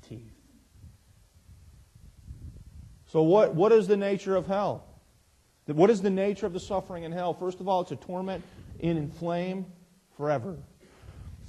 teeth. So what is the nature of hell? What is the nature of the suffering in hell? First of all, it's a torment in flame forever.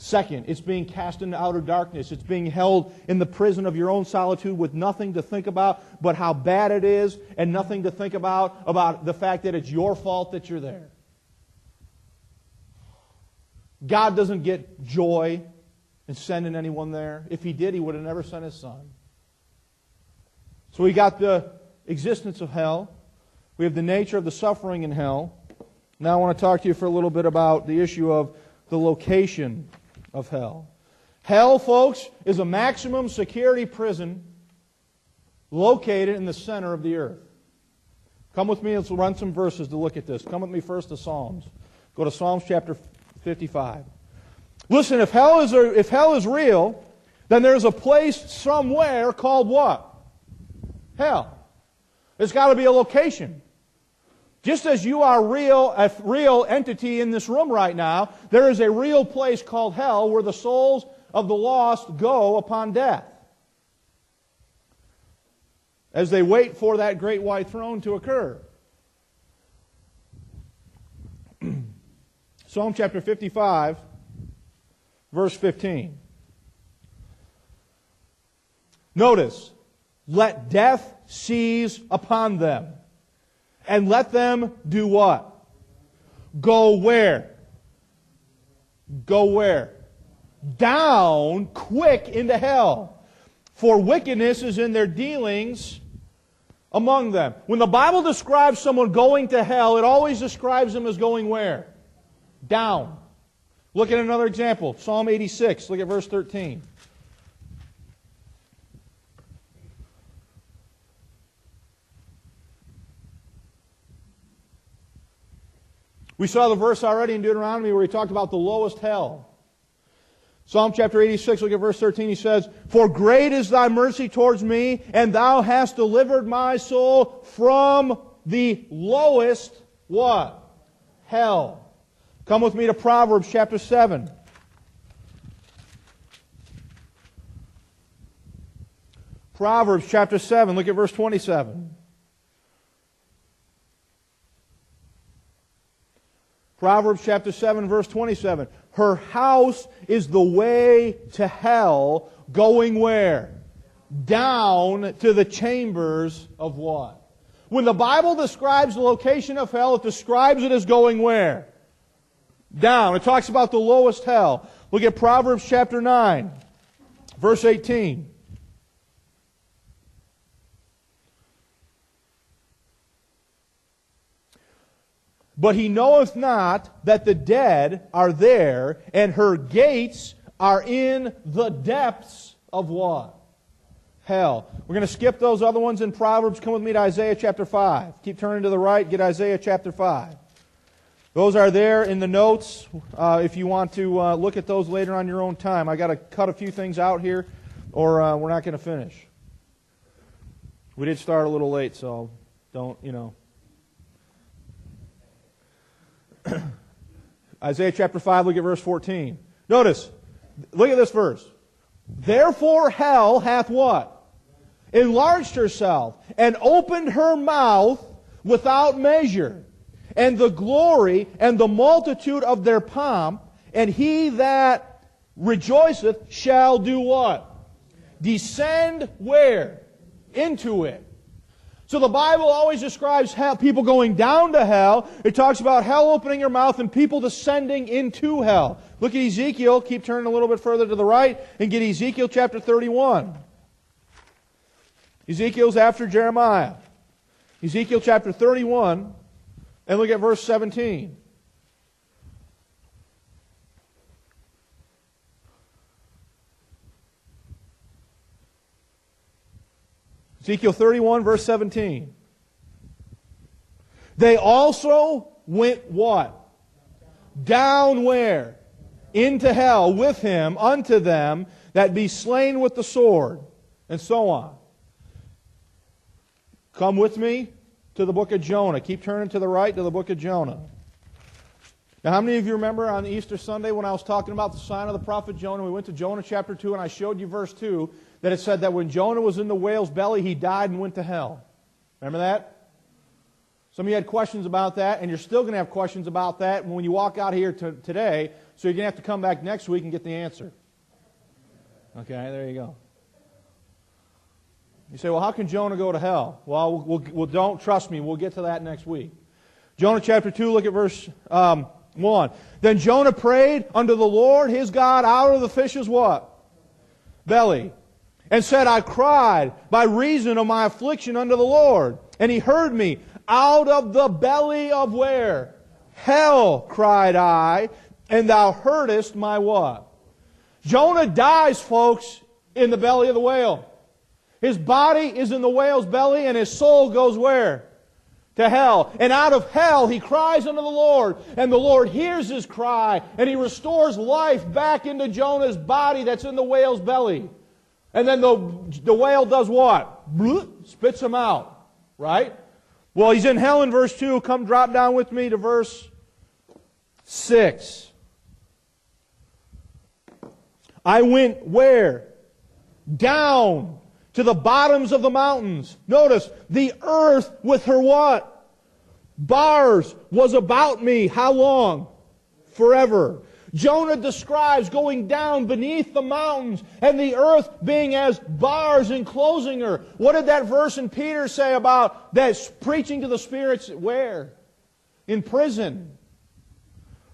Second, it's being cast into outer darkness. It's being held in the prison of your own solitude with nothing to think about but how bad it is, and nothing to think about the fact that it's your fault that you're there. God doesn't get joy in sending anyone there. If He did, He would have never sent His Son. So we got the existence of hell. We have the nature of the suffering in hell. Now I want to talk to you for a little bit about the issue of the location of hell. Hell, folks, is a maximum security prison located in the center of the earth. Come with me, let's run some verses to look at this. Come with me first to Psalms. Go to Psalms chapter 55. Listen, if hell is real, then there's a place somewhere called what? Hell. There's got to be a location. Just as you are a real entity in this room right now, there is a real place called hell where the souls of the lost go upon death, as they wait for that great white throne to occur. Psalm chapter 55, verse 15. Notice, let death seize upon them. And let them do what? Go where? Go where? Down quick into hell. For wickedness is in their dealings among them. When the Bible describes someone going to hell, it always describes them as going where? Down. Look at another example. Psalm 86. Look at verse 13. We saw the verse already in Deuteronomy where he talked about the lowest hell. Psalm chapter 86, look at verse 13. He says, for great is thy mercy towards me, and thou hast delivered my soul from the lowest, what? Hell. Come with me to Proverbs chapter 7. Proverbs chapter 7, look at verse 27. Proverbs chapter 7, verse 27. Her house is the way to hell, going where? Down to the chambers of what? When the Bible describes the location of hell, it describes it as going where? Down. It talks about the lowest hell. Look at Proverbs chapter 9, verse 18. But he knoweth not that the dead are there, and her gates are in the depths of what? Hell. We're going to skip those other ones in Proverbs. Come with me to Isaiah chapter 5. Keep turning to the right. Get Isaiah chapter 5. Those are there in the notes if you want to look at those later on your own time. I got to cut a few things out here, or we're not going to finish. We did start a little late, so don't, Isaiah chapter 5, look at verse 14. Notice, look at this verse. Therefore hell hath what? Enlarged herself, and opened her mouth without measure. And the glory and the multitude of their pomp, and he that rejoiceth shall do what? Descend where? Into it. So the Bible always describes hell, people going down to hell. It talks about hell opening her mouth and people descending into hell. Look at Ezekiel. Keep turning a little bit further to the right and get Ezekiel chapter 31. Ezekiel's after Jeremiah. Ezekiel chapter 31, and look at verse 17. Ezekiel 31, verse 17. They also went what? Down where? Into hell with him unto them that be slain with the sword. And so on. Come with me to the book of Jonah. Keep turning to the right to the book of Jonah. Now, how many of you remember on Easter Sunday when I was talking about the sign of the prophet Jonah, we went to Jonah chapter 2 and I showed you verse 2, that it said that when Jonah was in the whale's belly, he died and went to hell. Remember that? Some of you had questions about that, and you're still going to have questions about that when you walk out here today, so you're going to have to come back next week and get the answer. Okay, there you go. You say, well, how can Jonah go to hell? Well, don't trust me. We'll get to that next week. Jonah chapter 2, look at verse 1. Then Jonah prayed unto the Lord his God out of the fish's what? Belly. And said, I cried by reason of my affliction unto the Lord. And He heard me. Out of the belly of where? Hell, cried I, and Thou heardest my what? Jonah dies, folks, in the belly of the whale. His body is in the whale's belly, and his soul goes where? To hell. And out of hell he cries unto the Lord, and the Lord hears his cry, and He restores life back into Jonah's body that's in the whale's belly. And then the whale does what? Spits him out. Right? Well, he's in hell in verse 2. Come drop down with me to verse 6. I went where? Down to the bottoms of the mountains. Notice, the earth with her what? Bars was about me. How long? Forever. Jonah describes going down beneath the mountains and the earth being as bars enclosing her. What did that verse in Peter say about that preaching to the spirits? Where? In prison.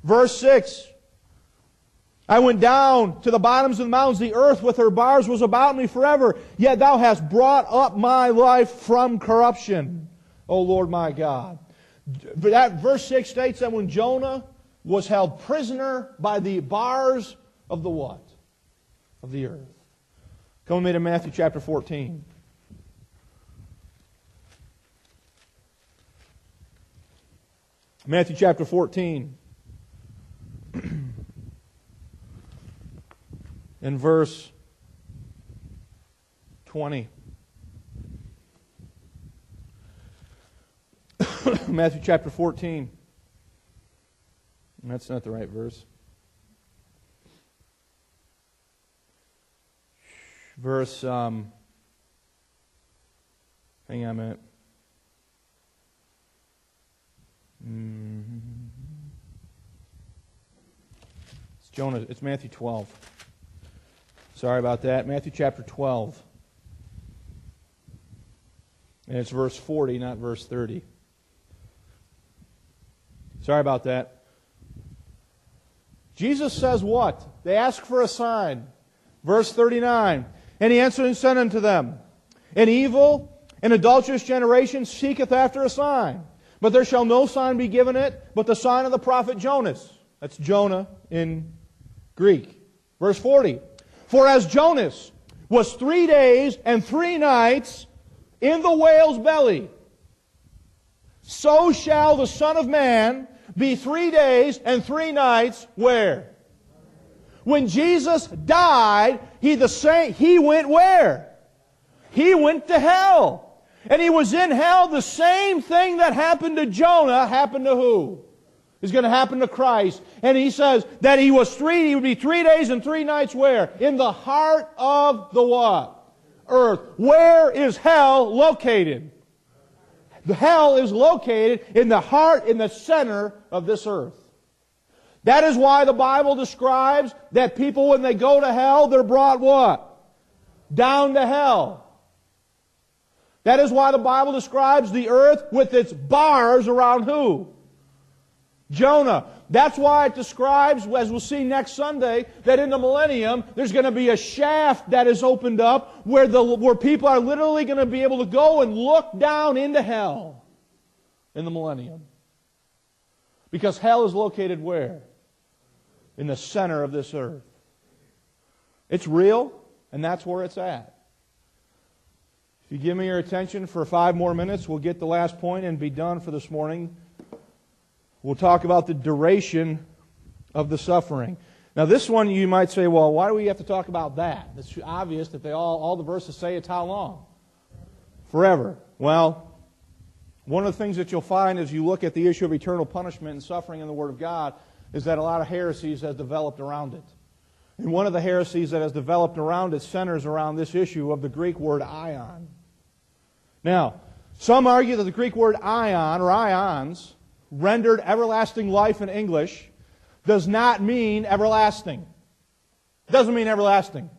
Verse 6. I went down to the bottoms of the mountains. The earth with her bars was about me forever. Yet Thou hast brought up my life from corruption, O Lord my God. That verse 6 states that when Jonah was held prisoner by the bars of the what? Of the earth. Come with me to Matthew chapter 14. Matthew chapter 14. In verse 20. Matthew chapter 14. That's not the right verse. Verse, hang on a minute. It's Jonah. It's Matthew 12. Sorry about that. Matthew chapter 12. And it's verse 40, not verse 30. Sorry about that. Jesus says what? They ask for a sign. Verse 39. And He answered and said unto them, An evil and adulterous generation seeketh after a sign, but there shall no sign be given it, but the sign of the prophet Jonas. That's Jonah in Greek. Verse 40. For as Jonas was 3 days and 3 nights in the whale's belly, so shall the Son of Man be 3 days and 3 nights where? When Jesus died, He went where? He went to hell. And He was in hell. The same thing that happened to Jonah happened to who? Is going to happen to Christ. And He says that He would be 3 days and 3 nights where? In the heart of the what? Earth. Where is hell located? The hell is located in the heart, in the center of this earth. That is why the Bible describes that people, when they go to hell, they're brought what? Down to hell. That is why the Bible describes the earth with its bars around who? Jonah. That's why it describes, as we'll see next Sunday, that in the millennium, there's going to be a shaft that is opened up where people are literally going to be able to go and look down into hell in the millennium. Because hell is located where? In the center of this earth. It's real, and that's where it's at. If you give me your attention for 5 more minutes, we'll get the last point and be done for this morning. We'll talk about the duration of the suffering. Now this one you might say, well, why do we have to talk about that? It's obvious that all the verses say it's how long? Forever. Well, one of the things that you'll find as you look at the issue of eternal punishment and suffering in the Word of God is that a lot of heresies have developed around it. And one of the heresies that has developed around it centers around this issue of the Greek word ion. Now, some argue that the Greek word ion, or ions, rendered everlasting life in English, does not mean everlasting. It doesn't mean everlasting.